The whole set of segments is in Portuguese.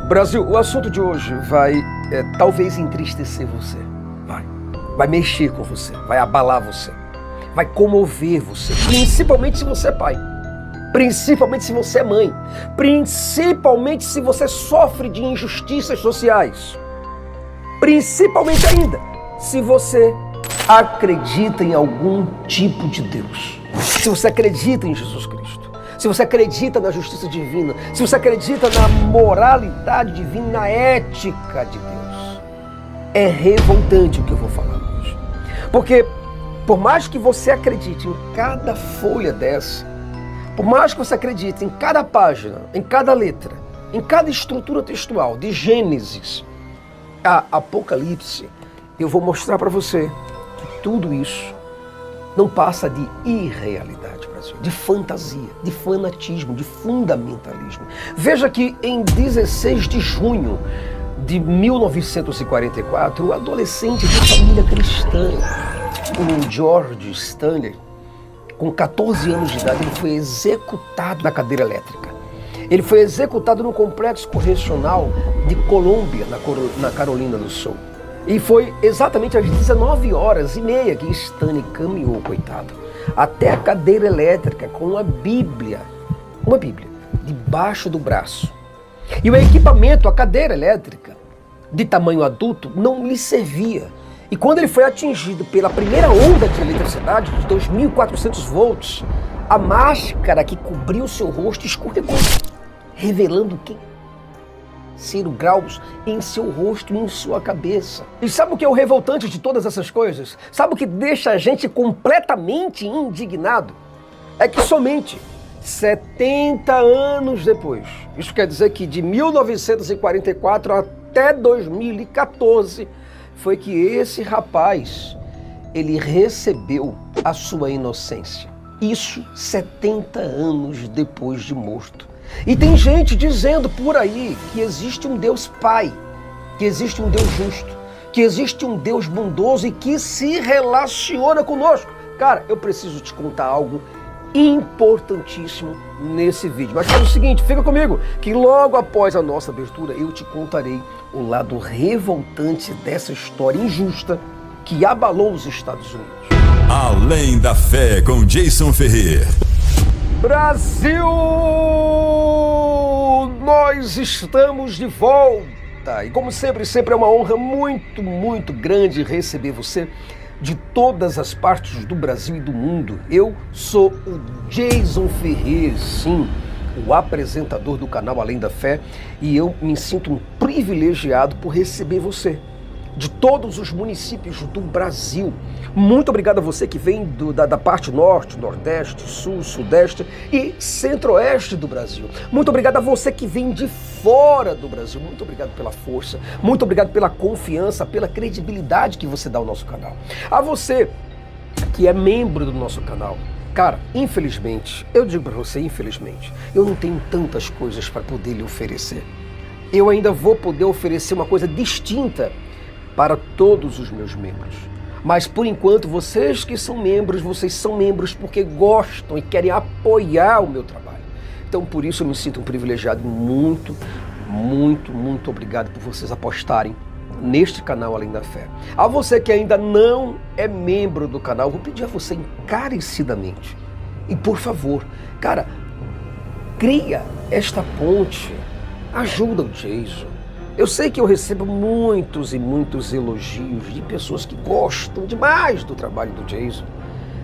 Brasil, o assunto de hoje vai talvez entristecer você. Vai mexer com você, vai abalar você, vai comover você, principalmente se você é pai, principalmente se você é mãe, principalmente se você sofre de injustiças sociais, principalmente ainda se você acredita em algum tipo de Deus, se você acredita em Jesus Cristo, se você acredita na justiça divina, se você acredita na moralidade divina, na ética de Deus. É revoltante o que eu vou falar hoje. Porque por mais que você acredite em cada folha dessa, por mais que você acredite em cada página, em cada letra, em cada estrutura textual, de Gênesis a Apocalipse, eu vou mostrar para você que tudo isso não passa de irrealidade, Brasil, de fantasia, de fanatismo, de fundamentalismo. Veja que em 16 de junho de 1944, o adolescente de família cristã, o George Stanley, com 14 anos de idade, ele foi executado na cadeira elétrica. Ele foi executado no complexo correcional de Colômbia, na Carolina do Sul. E foi exatamente às 19h30 que Stanley caminhou, coitado, até a cadeira elétrica com uma Bíblia, debaixo do braço. E o equipamento, a cadeira elétrica, de tamanho adulto, não lhe servia. E quando ele foi atingido pela primeira onda de eletricidade, de 2.400 volts, a máscara que cobriu seu rosto escorregou, revelando que 0 graus em seu rosto e em sua cabeça. E sabe o que é o revoltante de todas essas coisas? Sabe o que deixa a gente completamente indignado? É que somente 70 anos depois, isso quer dizer que de 1944 até 2014, foi que esse rapaz, ele recebeu a sua inocência. Isso 70 anos depois de morto. E tem gente dizendo por aí que existe um Deus Pai, que existe um Deus justo, que existe um Deus bondoso e que se relaciona conosco. Cara, eu preciso te contar algo importantíssimo nesse vídeo. Mas faz o seguinte, fica comigo, que logo após a nossa abertura eu te contarei o lado revoltante dessa história injusta que abalou os Estados Unidos. Além da Fé, com Jason Ferrer. Brasil, nós estamos de volta e como sempre é uma honra muito grande receber você de todas as partes do Brasil e do mundo. Eu sou o Jason Ferrer, sim, o apresentador do canal Além da Fé, e eu me sinto um privilegiado por receber você de todos os municípios do Brasil. Muito obrigado a você que vem da parte norte, nordeste, sul, sudeste e centro-oeste do Brasil. Muito obrigado a você que vem de fora do Brasil. Muito obrigado pela força, muito obrigado pela confiança, pela credibilidade que você dá ao nosso canal. A você que é membro do nosso canal, cara, infelizmente, eu digo para você, infelizmente, eu não tenho tantas coisas para poder lhe oferecer. Eu ainda vou poder oferecer uma coisa distinta para todos os meus membros. Mas por enquanto, vocês que são membros, vocês são membros porque gostam e querem apoiar o meu trabalho. Então por isso eu me sinto um privilegiado. Muito obrigado por vocês apostarem neste canal Além da Fé. A você que ainda não é membro do canal, vou pedir a você encarecidamente. E por favor, cara, cria esta ponte, ajuda o Jason. Eu sei que eu recebo muitos elogios de pessoas que gostam demais do trabalho do Jason.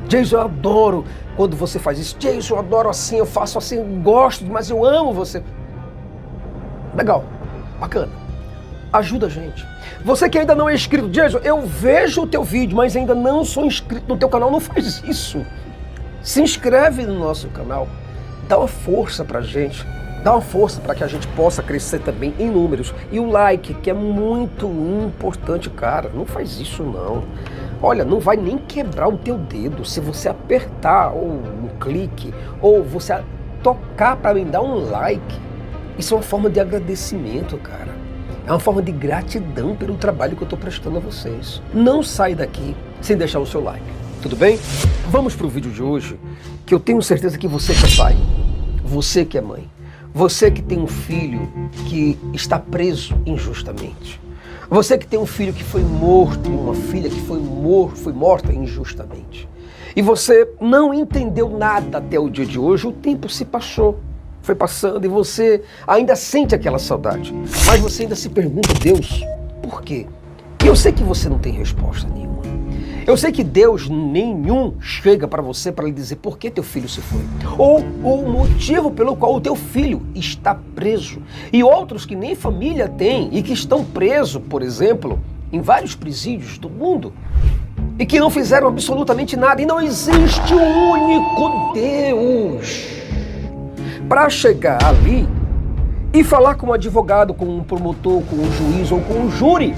Jason, eu adoro quando você faz isso. Jason, eu adoro assim, eu faço assim, eu gosto, mas eu amo você. Legal, bacana. Ajuda a gente. Você que ainda não é inscrito, Jason, eu vejo o teu vídeo, mas ainda não sou inscrito no teu canal, não faz isso. Se inscreve no nosso canal, dá uma força pra gente. Dá uma força para que a gente possa crescer também em números. E o like, que é muito importante, cara. Não faz isso não. Olha, não vai nem quebrar o teu dedo se você apertar ou um clique, ou você tocar para me dar um like. Isso é uma forma de agradecimento, cara. É uma forma de gratidão pelo trabalho que eu estou prestando a vocês. Não sai daqui sem deixar o seu like. Tudo bem? Vamos para o vídeo de hoje, que eu tenho certeza que você que é pai, você que é mãe, Você que tem um filho que está preso injustamente. Você que tem um filho que foi morto, uma filha que foi morta injustamente. E você não entendeu nada até o dia de hoje, o tempo se passou, foi passando e você ainda sente aquela saudade. Mas você ainda se pergunta, Deus, por quê? E eu sei que você não tem resposta nenhuma. Eu sei que Deus nenhum chega para você para lhe dizer por que teu filho se foi. Ou o motivo pelo qual o teu filho está preso. E outros que nem família têm e que estão presos, por exemplo, em vários presídios do mundo. E que não fizeram absolutamente nada. E não existe um único Deus para chegar ali e falar com um advogado, com um promotor, com um juiz ou com um júri.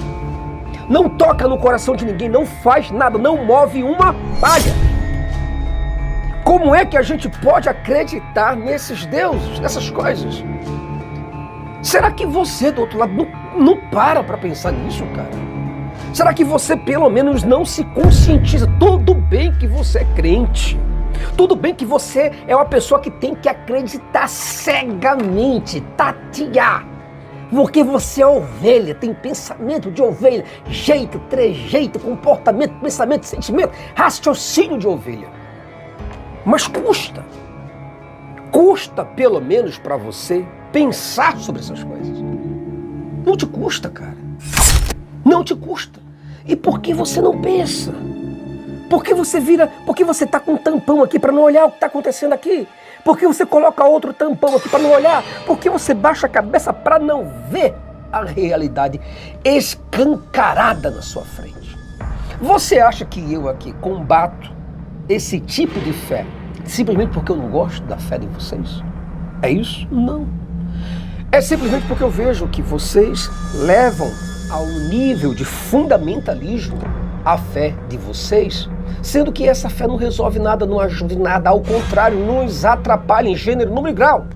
Não toca no coração de ninguém, não faz nada, não move uma palha. Como é que a gente pode acreditar nesses deuses, nessas coisas? Será que você do outro lado não para pensar nisso, cara? Será que você pelo menos não se conscientiza? Tudo bem que você é crente. Tudo bem que você é uma pessoa que tem que acreditar cegamente, tatear. Porque você é ovelha, tem pensamento de ovelha, jeito, trejeito, comportamento, pensamento, sentimento, raciocínio de ovelha. Mas custa. Custa pelo menos para você pensar sobre essas coisas. Não te custa, cara. Não te custa. E por que você não pensa? Por que você tá com um tampão aqui para não olhar o que está acontecendo aqui? Por que você coloca outro tampão aqui para não olhar? Por que você baixa a cabeça para não ver a realidade escancarada na sua frente? Você acha que eu aqui combato esse tipo de fé simplesmente porque eu não gosto da fé de vocês? É isso? Não. É simplesmente porque eu vejo que vocês levam ao nível de fundamentalismo a fé de vocês, sendo que essa fé não resolve nada, não ajuda em nada, ao contrário, nos atrapalha em gênero, número e grau.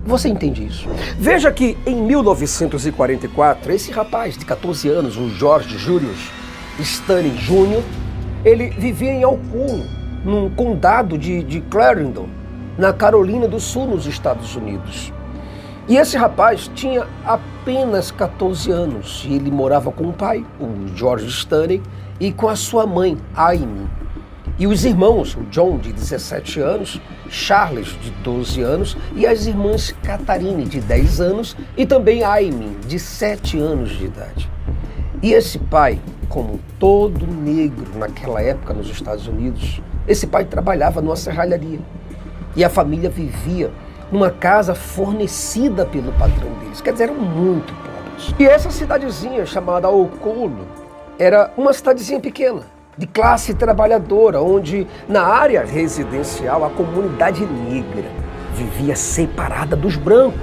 Você entende isso? Veja que em 1944, esse rapaz de 14 anos, o George Julius Stanley Jr., ele vivia em Alcone, num condado de Clarendon, na Carolina do Sul, nos Estados Unidos. E esse rapaz tinha apenas 14 anos e ele morava com o pai, o George Stanley, e com a sua mãe, Amy. E os irmãos, o John, de 17 anos, Charles, de 12 anos, e as irmãs Catharine, de 10 anos, e também Amy, de 7 anos de idade. E esse pai, como todo negro naquela época nos Estados Unidos, esse pai trabalhava numa serralharia. E a família vivia numa casa fornecida pelo patrão deles, quer dizer, eram muito pobres. E essa cidadezinha chamada Alcone era uma cidadezinha pequena, de classe trabalhadora, onde na área residencial a comunidade negra vivia separada dos brancos,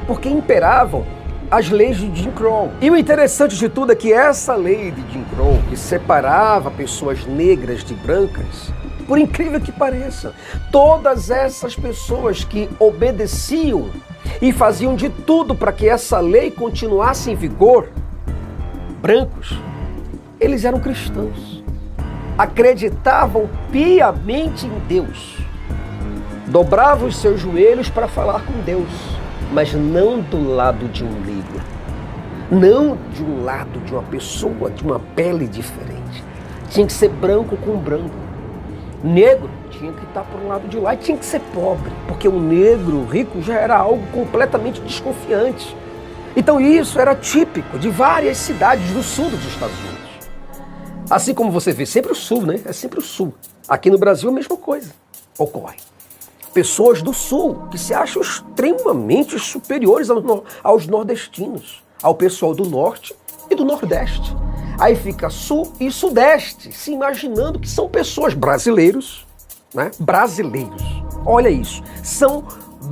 porque imperavam as leis de Jim Crow. E o interessante de tudo é que essa lei de Jim Crow, que separava pessoas negras de brancas, por incrível que pareça, todas essas pessoas que obedeciam e faziam de tudo para que essa lei continuasse em vigor, brancos, eles eram cristãos, acreditavam piamente em Deus, dobravam os seus joelhos para falar com Deus, mas não do lado de um negro, não de um lado de uma pessoa de uma pele diferente. Tinha que ser branco com branco. Negro tinha que estar por um lado de lá e tinha que ser pobre, porque o negro rico já era algo completamente desconfiante. Então isso era típico de várias cidades do sul dos Estados Unidos. Assim como você vê, sempre o sul, né? É sempre o sul. Aqui no Brasil a mesma coisa ocorre. Pessoas do sul que se acham extremamente superiores aos nordestinos, ao pessoal do norte e do nordeste. Aí fica sul e sudeste, se imaginando que são pessoas brasileiros, né? Brasileiros. Olha isso. São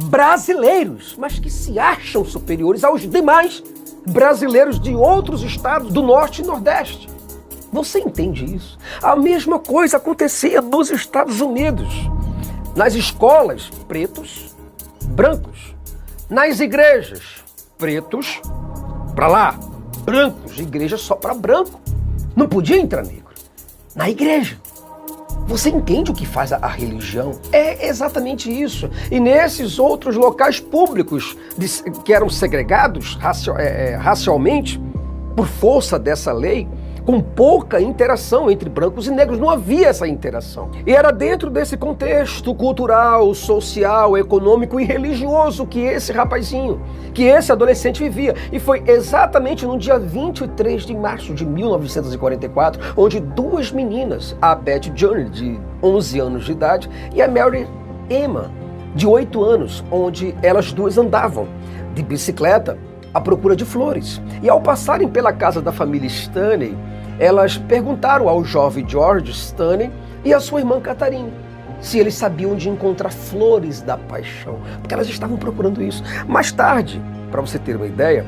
brasileiros, mas que se acham superiores aos demais brasileiros de outros estados do norte e nordeste. Você entende isso? A mesma coisa acontecia nos Estados Unidos. Nas escolas, pretos, brancos. Nas igrejas, pretos, para lá. Brancos, igreja só para branco. Não podia entrar negro na igreja. Você entende o que faz a religião? É exatamente isso. E nesses outros locais públicos que eram segregados racialmente, por força dessa lei, com pouca interação entre brancos e negros, não havia essa interação. E era dentro desse contexto cultural, social, econômico e religioso que esse rapazinho, que esse adolescente vivia. E foi exatamente no dia 23 de março de 1944, onde duas meninas, a Beth Journey, de 11 anos de idade, e a Mary Emma, de 8 anos, onde elas duas andavam de bicicleta à procura de flores. E ao passarem pela casa da família Stanley, elas perguntaram ao jovem George Stanley e à sua irmã Catherine se eles sabiam onde encontrar flores da paixão, porque elas estavam procurando isso. Mais tarde, para você ter uma ideia,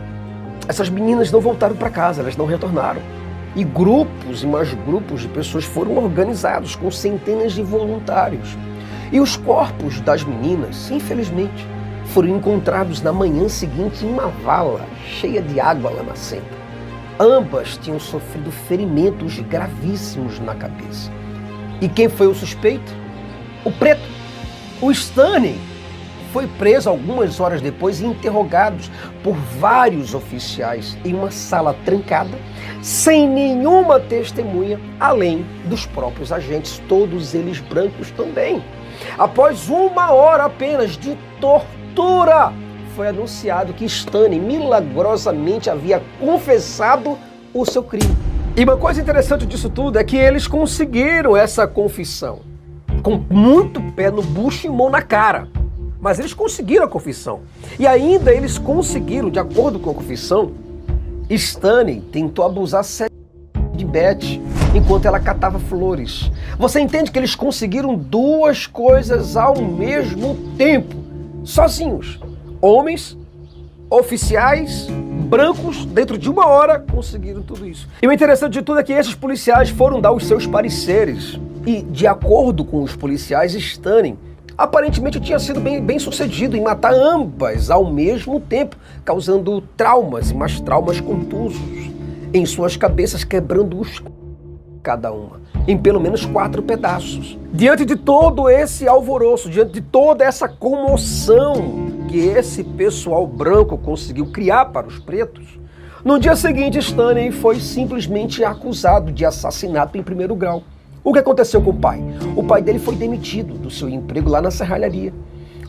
essas meninas não voltaram para casa, elas não retornaram. E grupos e mais grupos de pessoas foram organizados com centenas de voluntários. E os corpos das meninas, infelizmente, foram encontrados na manhã seguinte em uma vala cheia de água lá nascente. Ambas tinham sofrido ferimentos gravíssimos na cabeça. E quem foi o suspeito? O preto. O Stanley foi preso algumas horas depois e interrogado por vários oficiais em uma sala trancada, sem nenhuma testemunha, além dos próprios agentes, todos eles brancos também. Após 1 hora apenas de tortura, foi anunciado que Stanley milagrosamente havia confessado o seu crime. E uma coisa interessante disso tudo é que eles conseguiram essa confissão, com muito pé no bucho e mão na cara. Mas eles conseguiram a confissão. E ainda eles conseguiram, de acordo com a confissão, Stanley tentou abusar de Beth enquanto ela catava flores. Você entende que eles conseguiram duas coisas ao mesmo tempo, sozinhos. Homens, oficiais, brancos, dentro de 1 hora, conseguiram tudo isso. E o interessante de tudo é que esses policiais foram dar os seus pareceres. E, de acordo com os policiais, Stanley aparentemente tinha sido bem sucedido em matar ambas ao mesmo tempo, causando traumas e mais traumas contusos em suas cabeças, quebrando-os cada uma em pelo menos 4 pedaços. Diante de todo esse alvoroço, diante de toda essa comoção que esse pessoal branco conseguiu criar para os pretos, no dia seguinte Stanley foi simplesmente acusado de assassinato em 1º grau. O que aconteceu com o pai? O pai dele foi demitido do seu emprego lá na serralharia,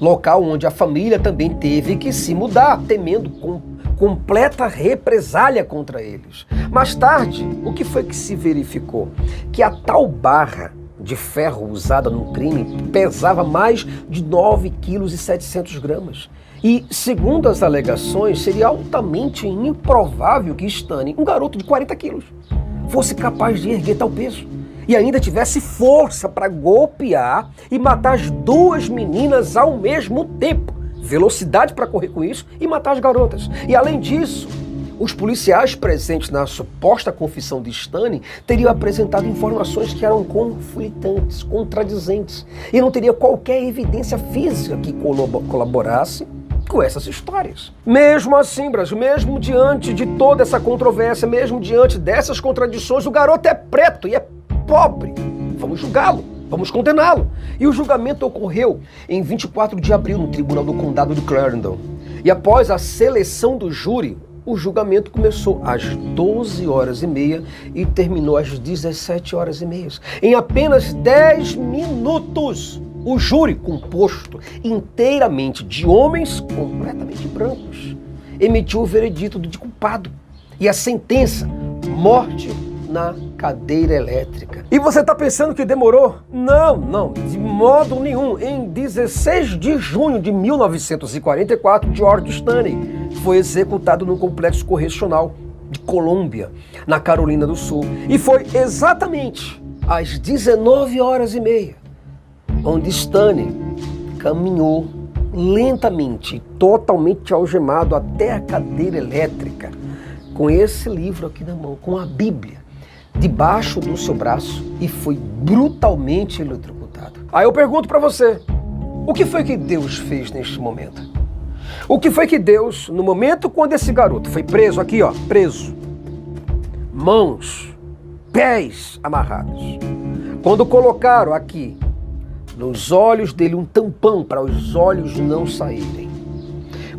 local onde a família também teve que se mudar, temendo completa represália contra eles. Mais tarde, o que foi que se verificou? Que a tal barra de ferro usada no crime pesava mais de 9,7 kg. E, segundo as alegações, seria altamente improvável que Stanley, um garoto de 40 quilos, fosse capaz de erguer tal peso e ainda tivesse força para golpear e matar as duas meninas ao mesmo tempo. Velocidade para correr com isso e matar as garotas. E além disso, os policiais presentes na suposta confissão de Stanley teriam apresentado informações que eram conflitantes, contradizentes, e não teria qualquer evidência física que colaborasse com essas histórias. Mesmo assim, Brasil, mesmo diante de toda essa controvérsia, mesmo diante dessas contradições, o garoto é preto e é pobre. Vamos julgá-lo. Vamos condená-lo. E o julgamento ocorreu em 24 de abril no Tribunal do Condado de Clarendon. E após a seleção do júri, o julgamento começou às 12h30 e terminou às 17h30. Em apenas 10 minutos, o júri, composto inteiramente de homens completamente brancos, emitiu o veredito de culpado e a sentença: morte na cadeira elétrica. E você está pensando que demorou? Não, de modo nenhum. Em 16 de junho de 1944, George Stanley foi executado no complexo correcional de Colômbia, na Carolina do Sul. E foi exatamente às 19h30 onde Stanley caminhou lentamente, totalmente algemado até a cadeira elétrica, com esse livro aqui na mão, com a Bíblia debaixo do seu braço, e foi brutalmente eletrocutado. Aí eu pergunto para você, o que foi que Deus fez neste momento? O que foi que Deus, no momento quando esse garoto foi preso aqui, preso, mãos, pés amarrados, Quando colocaram aqui nos olhos dele um tampão para os olhos não saírem.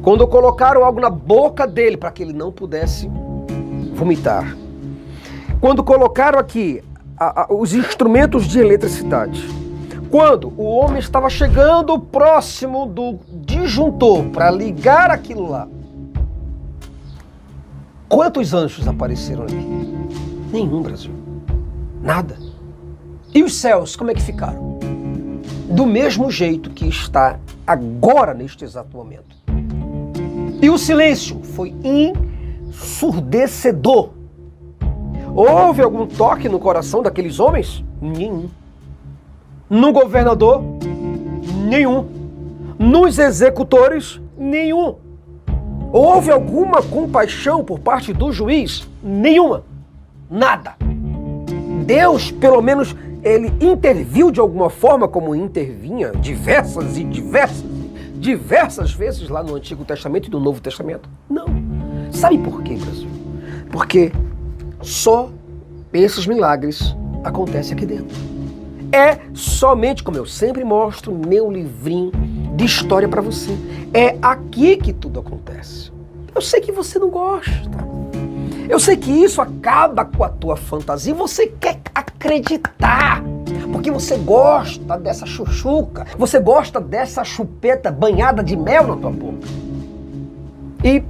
Quando colocaram algo na boca dele para que ele não pudesse vomitar. Quando colocaram aqui os instrumentos de eletricidade. Quando o homem estava chegando próximo do disjuntor para ligar aquilo lá. Quantos anjos apareceram ali? Nenhum, Brasil. Nada. E os céus, como é que ficaram? Do mesmo jeito que está agora, neste exato momento. E o silêncio foi ensurdecedor. Houve algum toque no coração daqueles homens? Nenhum. No governador? Nenhum. Nos executores? Nenhum. Houve alguma compaixão por parte do juiz? Nenhuma. Nada. Deus, pelo menos, ele interviu de alguma forma, como intervinha diversas vezes lá no Antigo Testamento e no Novo Testamento? Não. Sabe por quê, Brasil? Porque só esses milagres acontecem aqui dentro. É somente, como eu sempre mostro, meu livrinho de história para você. É aqui que tudo acontece. Eu sei que você não gosta. Eu sei que isso acaba com a tua fantasia. Você quer acreditar. Porque você gosta dessa chuchuca. Você gosta dessa chupeta banhada de mel na tua boca. E,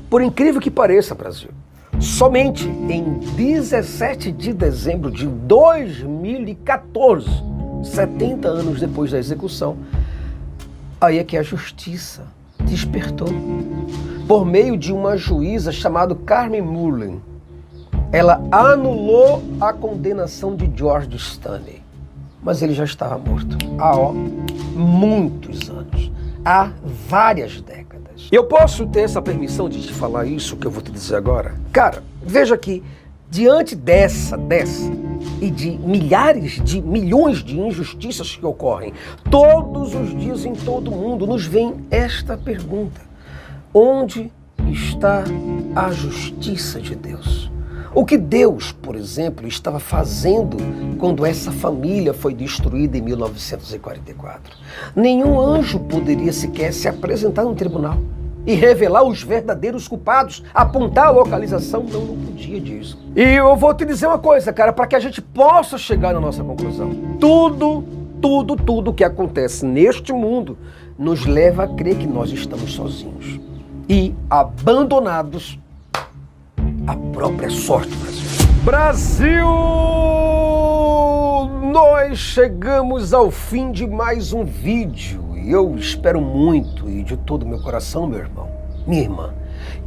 por incrível que pareça, Brasil, somente em 17 de dezembro de 2014, 70 anos depois da execução, aí é que a justiça despertou. Por meio de uma juíza chamada Carmen Mullen, ela anulou a condenação de George Stanley. Mas ele já estava morto há muitos anos, há várias décadas. Eu posso ter essa permissão de te falar isso que eu vou te dizer agora? Cara, veja que diante dessa e de milhões de injustiças que ocorrem todos os dias em todo o mundo, nos vem esta pergunta: onde está a justiça de Deus? O que Deus, por exemplo, estava fazendo quando essa família foi destruída em 1944? Nenhum anjo poderia sequer se apresentar no tribunal e revelar os verdadeiros culpados, apontar a localização. Não podia disso. E eu vou te dizer uma coisa, cara, para que a gente possa chegar na nossa conclusão. Tudo que acontece neste mundo nos leva a crer que nós estamos sozinhos e abandonados à própria sorte, Brasil. Brasil! Nós chegamos ao fim de mais um vídeo. E eu espero muito, e de todo o meu coração, meu irmão, minha irmã,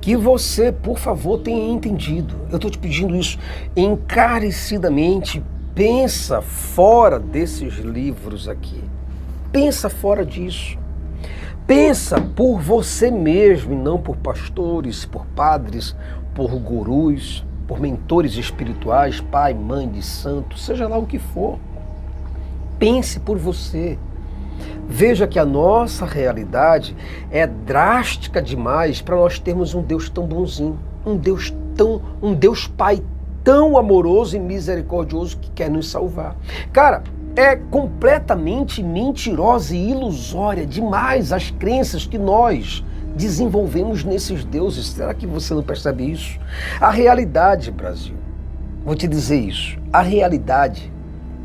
que você, por favor, tenha entendido. Eu estou te pedindo isso encarecidamente. Pensa fora desses livros aqui. Pensa fora disso. Pensa por você mesmo e não por pastores, por padres, por gurus, por mentores espirituais, pai, mãe de santo, seja lá o que for. Pense por você. Veja que a nossa realidade é drástica demais para nós termos um Deus tão bonzinho, um Deus Pai tão amoroso e misericordioso que quer nos salvar. Cara, é completamente mentirosa e ilusória demais as crenças que nós desenvolvemos nesses deuses. Será que você não percebe isso? A realidade, Brasil, vou te dizer isso, a realidade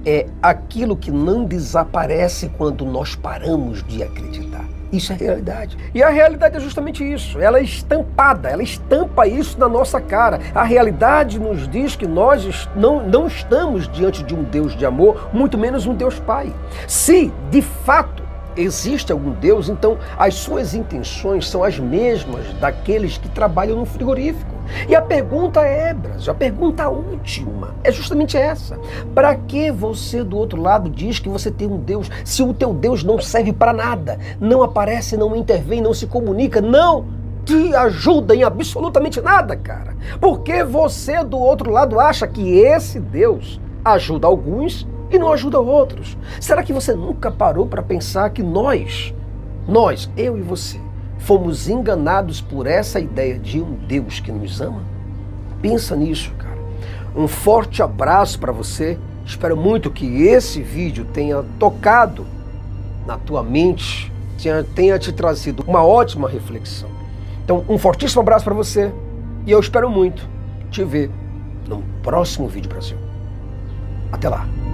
é aquilo que não desaparece quando nós paramos de acreditar. Isso é realidade. E a realidade é justamente isso. Ela é estampada, ela estampa isso na nossa cara. A realidade nos diz que nós não estamos diante de um Deus de amor, muito menos um Deus Pai. Se, de fato, existe algum Deus, então as suas intenções são as mesmas daqueles que trabalham no frigorífico. E a pergunta é, Brasil, a pergunta última é justamente essa. Para que você do outro lado diz que você tem um Deus, se o teu Deus não serve para nada, não aparece, não intervém, não se comunica, não te ajuda em absolutamente nada, cara? Porque você do outro lado acha que esse Deus ajuda alguns e não ajuda outros? Será que você nunca parou para pensar que nós, eu e você, fomos enganados por essa ideia de um Deus que nos ama? Pensa nisso, cara. Um forte abraço para você. Espero muito que esse vídeo tenha tocado na tua mente, tenha te trazido uma ótima reflexão. Então, um fortíssimo abraço para você e eu espero muito te ver no próximo vídeo, Brasil. Até lá!